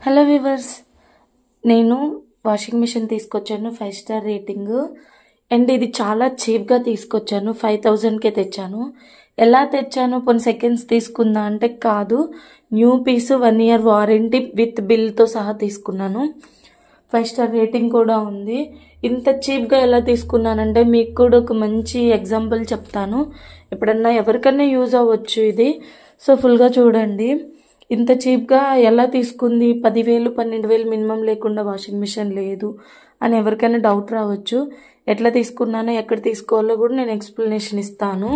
Hello viewers, నేను washing machine తీసుకొచ్చాను 5 star rating. And ఇది చాలా చీప్గా తీసుకొచ్చాను. 5000కే తెచ్చాను. ఎలా తెచ్చాను? కొన్ని సెకండ్స్ తీసుకుందా అంటే కాదు, new piece 1 year warranty with బిల్తో సహా తీసుకున్నాను. 5 స్టార్ రేటింగ్ కూడా ఉంది. ఇంత చీప్గా ఎలా తీసుకున్నానంటే మీకు కూడా ఒక మంచి ఎగ్జాంపుల్ చెప్తాను. ఎప్పుడన్నా ఎవరికన్నా యూజ్ అవ్వచ్చు ఇది. సో ఫుల్గా చూడండి. ఇంత చీప్గా ఎలా తీసుకుంది? 10,000 12,000 మినిమం లేకుండా వాషింగ్ మిషన్ లేదు అని ఎవరికైనా డౌట్ రావచ్చు. ఎట్లా తీసుకున్నానో, ఎక్కడ తీసుకోవాలో కూడా నేను ఎక్స్ప్లెనేషన్ ఇస్తాను.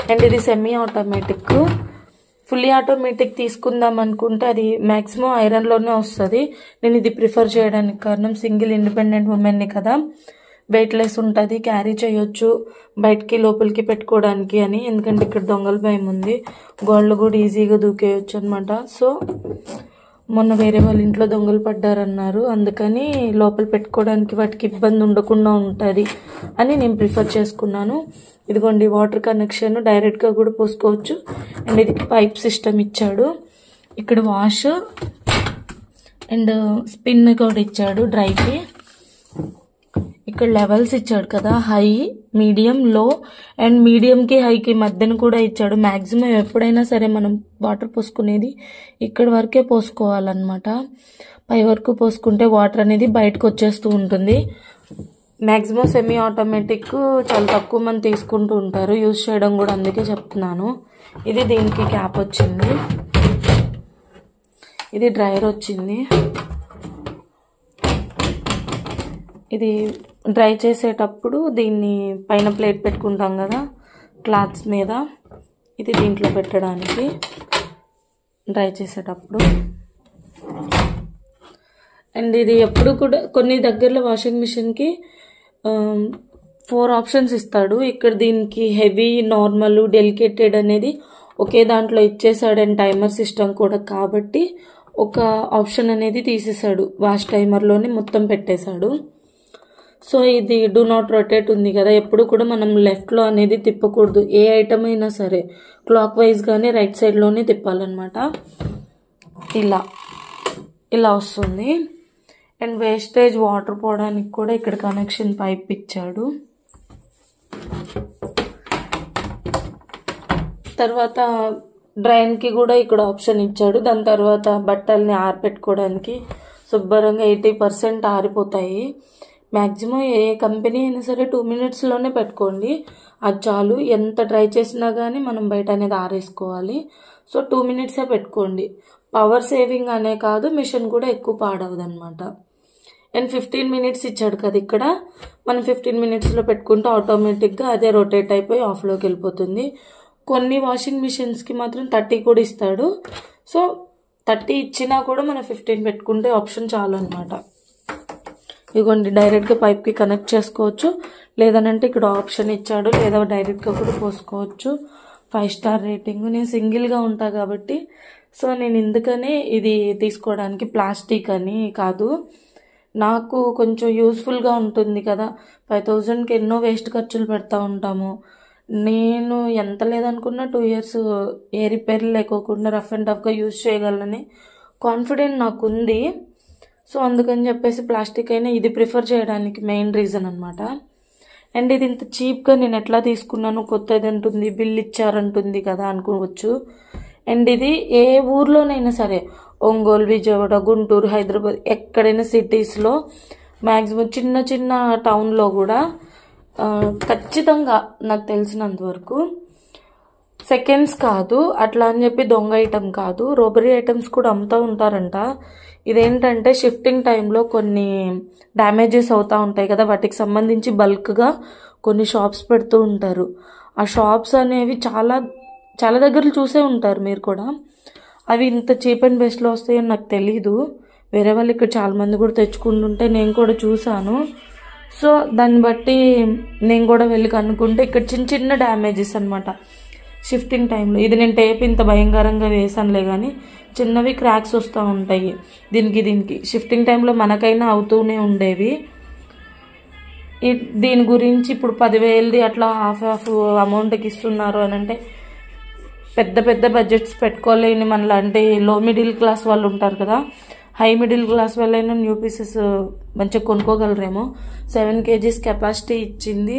అండ్ ఇది సెమీ ఆటోమేటిక్. ఫుల్లీ ఆటోమేటిక్ తీసుకుందాం అనుకుంటే అది మ్యాక్సిమం ఐరన్లోనే వస్తుంది. నేను ఇది ప్రిఫర్ చేయడానికి కారణం, సింగిల్ ఇండిపెండెంట్ ఉమెన్ని కదా, వెయిట్లెస్ ఉంటుంది, క్యారీ చేయొచ్చు బయటికి లోపలికి పెట్టుకోవడానికి అని. ఎందుకంటే ఇక్కడ దొంగల భయం ఉంది, గోళ్ళు కూడా ఈజీగా దూకేయచ్చు అనమాట. సో మొన్న వేరే వాళ్ళ ఇంట్లో దొంగలు పడ్డారన్నారు, అందుకని లోపల పెట్టుకోవడానికి వాటికి ఇబ్బంది ఉండకుండా ఉంటుంది అని నేను ప్రిఫర్ చేసుకున్నాను. ఇదిగోండి వాటర్ కనెక్షన్, డైరెక్ట్గా కూడా పోసుకోవచ్చు. అండ్ ఇది పైప్ సిస్టమ్ ఇచ్చాడు. ఇక్కడ వాష్ అండ్ స్పిన్ కూడా ఇచ్చాడు డ్రైకి. ఇక్కడ లెవెల్స్ ఇచ్చాడు కదా, హై, మీడియం, లో. అండ్ మీడియంకి హైకి మధ్యన కూడా ఇచ్చాడు. మ్యాక్సిమం ఎప్పుడైనా సరే మనం వాటర్ పోసుకునేది ఇక్కడ వరకే పోసుకోవాలన్నమాట. పై వరకు పోసుకుంటే వాటర్ అనేది బయటకు వచ్చేస్తూ ఉంటుంది. మ్యాక్సిమం సెమీ ఆటోమేటిక్ చాలా తక్కువ మంది తీసుకుంటూ ఉంటారు, యూజ్ చేయడం కూడా, అందుకే చెప్తున్నాను. ఇది దీనికి క్యాప్ వచ్చింది. ఇది డ్రైయర్ వచ్చింది. ఇది డ్రై చేసేటప్పుడు దీన్ని పైన ప్లేట్ పెట్టుకుంటాం కదా క్లాత్స్ మీద, ఇది దీంట్లో పెట్టడానికి డ్రై చేసేటప్పుడు. అండ్ ఇది ఎప్పుడు కూడా కొన్ని దగ్గరలో వాషింగ్ మిషన్కి 4 ఆప్షన్స్ ఇస్తాడు. ఇక్కడ దీనికి హెవీ, నార్మల్, డెలికేటెడ్ అనేది ఒకే దాంట్లో ఇచ్చేసాడు. అండ్ టైమర్ సిస్టమ్ కూడా కాబట్టి ఒక ఆప్షన్ అనేది తీసేసాడు, వాష్ టైమర్లోనే మొత్తం పెట్టేశాడు. సో ఇది డూ నాట్ రొటేట్ ఉంది కదా, ఎప్పుడు కూడా మనం లెఫ్ట్లో అనేది తిప్పకూడదు. ఏ ఐటమ్ అయినా సరే క్లాక్ వైజ్గానే రైట్ సైడ్లోనే తిప్పాలన్నమాట. ఇలా వస్తుంది. అండ్ వేస్టేజ్ వాటర్ పోవడానికి కూడా ఇక్కడ కనెక్షన్ పైప్ ఇచ్చాడు. తర్వాత డ్రైన్కి కూడా ఇక్కడ ఆప్షన్ ఇచ్చాడు. దాని తర్వాత బట్టల్ని ఆరిపెట్టుకోవడానికి శుభ్రంగా 80% ఆరిపోతాయి. మ్యాక్సిమం ఏ కంపెనీ అయినా సరే 2 minutesలోనే పెట్టుకోండి, అది చాలు. ఎంత డ్రై చేసినా కానీ మనం బయట అనేది ఆరేసుకోవాలి. సో 2 minutes పెట్టుకోండి. పవర్ సేవింగ్ అనే కాదు, మిషన్ కూడా ఎక్కువ పాడవదు అనమాట. అండ్ 15 minutes ఇచ్చాడు కదా ఇక్కడ, మనం 15 minutesలో పెట్టుకుంటే ఆటోమేటిక్గా అదే రొటేట్ అయిపోయి ఆఫ్లోకి వెళ్ళిపోతుంది. కొన్ని వాషింగ్ మిషన్స్కి మాత్రం 30 కూడా ఇస్తాడు. సో 30 ఇచ్చినా కూడా మనం 15 పెట్టుకుంటే ఆప్షన్ చాలు అనమాట. ఇదిగోండి డైరెక్ట్గా పైప్కి కనెక్ట్ చేసుకోవచ్చు, లేదనంటే ఇక్కడ ఆప్షన్ ఇచ్చాడు, లేదా డైరెక్ట్గా కూడా పోసుకోవచ్చు. 5 స్టార్ రేటింగ్. నేను సింగిల్గా ఉంటా కాబట్టి సో నేను ఇందుకనే ఇది తీసుకోవడానికి, ప్లాస్టిక్ అని కాదు, నాకు కొంచెం యూస్ఫుల్గా ఉంటుంది కదా. 5000కి ఎన్నో వేస్ట్ ఖర్చులు పెడతా ఉంటాము. నేను ఎంత లేదనుకున్నా 2 years ఏ రిపేర్ లేకోకుండా రఫ్ అండ్ టఫ్గా యూజ్ చేయగలనని కాన్ఫిడెంట్ నాకు ఉంది. సో అందుకని చెప్పేసి ప్లాస్టిక్ అయినా ఇది ప్రిఫర్ చేయడానికి మెయిన్ రీజన్ అనమాట. అండ్ ఇది ఇంత చీప్గా నేను ఎట్లా తీసుకున్నాను, కొత్తది అంటుంది, బిల్ ఇచ్చారంటుంది కదా అనుకోవచ్చు. అండ్ ఇది ఏ ఊర్లోనైనా సరే, ఒంగోలు, విజయవాడ, గుంటూరు, హైదరాబాద్, ఎక్కడైనా సిటీస్లో, మ్యాక్సిమం చిన్న చిన్న టౌన్లో కూడా ఖచ్చితంగా నాకు తెలిసినంత వరకు సెకండ్స్ కాదు, అట్లా అని చెప్పి దొంగ ఐటమ్ కాదు, రోబరీ ఐటమ్స్ కూడా అమ్ముతూ ఉంటారంట. ఇదేంటంటే షిఫ్టింగ్ టైంలో కొన్ని డ్యామేజెస్ అవుతూ ఉంటాయి కదా, వాటికి సంబంధించి బల్క్గా కొన్ని షాప్స్ పెడుతూ ఉంటారు. ఆ షాప్స్ అనేవి చాలా చాలా దగ్గరలు చూసే ఉంటారు మీరు కూడా. అవి ఇంత చీప్ అండ్ బెస్ట్లో వస్తాయని నాకు తెలీదు. వేరే వాళ్ళు ఇక్కడ చాలామంది కూడా తెచ్చుకుంటుంటే నేను కూడా చూసాను. సో దాన్ని బట్టి నేను కూడా వెళ్ళి కనుక్కుంటే ఇక్కడ చిన్న చిన్న డ్యామేజెస్ అనమాట షిఫ్టింగ్ టైంలో. ఇది నేను టేప్ ఇంత భయంకరంగా వేసానులే కానీ చిన్నవి క్రాక్స్ వస్తూ ఉంటాయి దీనికి షిఫ్టింగ్ టైంలో మనకైనా అవుతూనే ఉండేవి. దీని గురించి ఇప్పుడు 10,000ది అట్లా హాఫ్ అమౌంట్కి ఇస్తున్నారు అని అంటే పెద్ద పెద్ద బడ్జెట్స్ పెట్టుకోలేని మనలాంటి లో మిడిల్ క్లాస్ వాళ్ళు ఉంటారు కదా, హై మిడిల్ క్లాస్ వాళ్ళైనా న్యూ పీసెస్ మంచిగా కొనుక్కోగలరేమో. 7 kgs కెపాసిటీ ఇచ్చింది,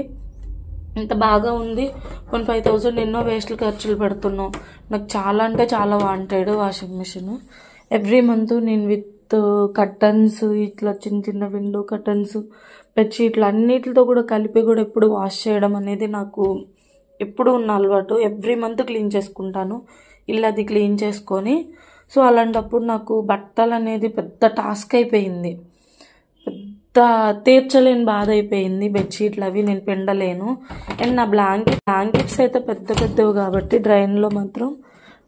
ఇంత బాగా ఉంది. 5,000 ఎన్నో వేస్ట్ ఖర్చులు పెడుతున్నాం. నాకు చాలా అంటే చాలా wanted washing machine. Every month నేను విత్ కర్టన్స్, ఇట్లా చిన్న చిన్న విండో కర్టన్స్, బెడ్షీట్లు అన్నిటితో కూడా కలిపి కూడా ఎప్పుడు వాష్ చేయడం అనేది నాకు ఎప్పుడు ఉన్న అలవాటు. ఎవ్రీ మంత్ క్లీన్ చేసుకుంటాను, ఇల్లు అది క్లీన్ చేసుకొని. సో అలాంటప్పుడు నాకు బట్టలు అనేది పెద్ద టాస్క్ అయిపోయింది, పెద్ద తీర్చలేని బాధ అయిపోయింది. బెడ్షీట్లు అవి నేను పిండలేను. అండ్ నా బ్లాంకెట్స్ అయితే పెద్ద పెద్దవి కాబట్టి డ్రైన్లో మాత్రం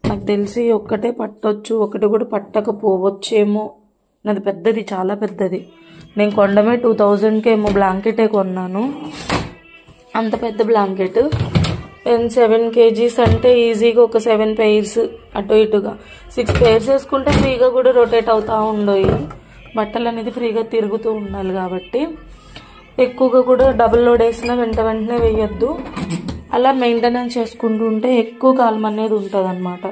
నాకు తెలిసి ఒక్కటే పట్టొచ్చు, ఒకటి కూడా పట్టకపోవచ్చేమో. నాది పెద్దది, చాలా పెద్దది. నేను కొండమే 2000కి ఏమో బ్లాంకెటే కొన్నాను, అంత పెద్ద బ్లాంకెట్. 7 kgs అంటే ఈజీగా ఒక 7 pairs అటు ఇటుగా 6 pairs వేసుకుంటే ఫ్రీగా కూడా రొటేట్ అవుతూ ఉండవు. బట్టలు అనేది ఫ్రీగా తిరుగుతూ ఉండాలి కాబట్టి ఎక్కువగా కూడా డబుల్ లోడ్ వేసినా వెంటనే వేయొద్దు. అలా మెయింటెనెన్స్ చేసుకుంటూ ఉంటే ఎక్కువ కాలం అనేది ఉంటుంది అనమాట.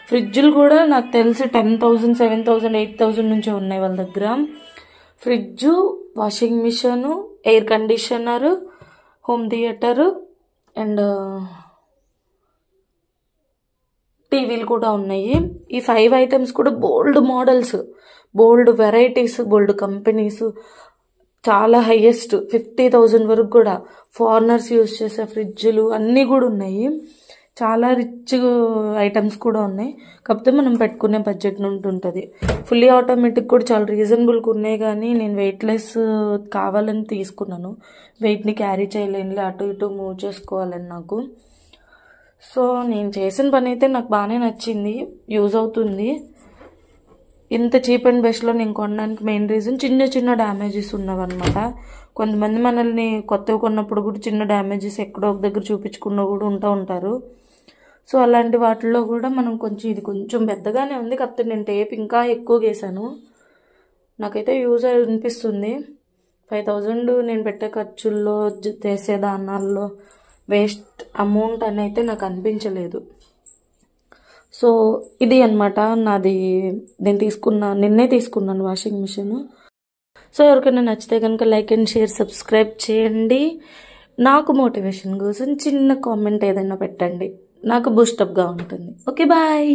ఫ్రిడ్జ్లు కూడా నాకు తెలిసి 10,000, 7,000, 8,000 నుంచే ఉన్నాయి వాళ్ళ దగ్గర. Fridge, washing machine, air conditioner, home theatre and టీవీలు కూడా ఉన్నాయి. ఈ 5 items కూడా బోల్డ్ మోడల్స్, బోల్డ్ వెరైటీస్, బోల్డ్ కంపెనీస్, చాలా హైయెస్ట్ 50,000 వరకు కూడా ఫారినర్స్ యూజ్ చేసే ఫ్రిడ్జ్లు అన్నీ కూడా ఉన్నాయి. చాలా రిచ్ ఐటమ్స్ కూడా ఉన్నాయి. కాకపోతే మనం పెట్టుకునే బడ్జెట్ నుండి ఉంటుంది. ఫుల్లీ ఆటోమేటిక్ కూడా చాలా రీజనబుల్గా ఉన్నాయి, కానీ నేను వెయిట్లెస్ కావాలని తీసుకున్నాను. వెయిట్ని క్యారీ చేయలేనులే, అటు ఇటు మూవ్ చేసుకోవాలని నాకు. సో నేను చేసిన పని అయితే నాకు బాగానే నచ్చింది, యూజ్ అవుతుంది. ఇంత చీప్ అండ్ బెస్ట్లో నేను కొనడానికి మెయిన్ రీజన్ చిన్న చిన్న డ్యామేజెస్ ఉన్నవన్నమాట. కొంతమంది మనల్ని కొత్తగా కొన్నప్పుడు కూడా చిన్న డ్యామేజెస్ ఎక్కడో ఒక దగ్గర చూపించుకున్న కూడా ఉంటారు. సో అలాంటి వాటిల్లో కూడా మనం ఇది కొంచెం పెద్దగానే ఉంది, కాకపోతే నేను టేప్ ఇంకా ఎక్కువ వేసాను. నాకైతే యూజ్ అనిపిస్తుంది. 5,000 నేను పెట్టే ఖర్చుల్లో, చేసే దానాల్లో వేస్ట్ అమౌంట్ అని అయితే నాకు అనిపించలేదు. సో ఇది అనమాట నాది. నేను నిన్నే తీసుకున్నాను వాషింగ్ మిషన్. సో ఎవరికైనా నచ్చితే కనుక లైక్ అండ్ షేర్, సబ్స్క్రైబ్ చేయండి. నాకు మోటివేషన్ కోసం చిన్న కామెంట్ ఏదైనా పెట్టండి, నాకు బూస్టప్గా ఉంటుంది. Okay, bye.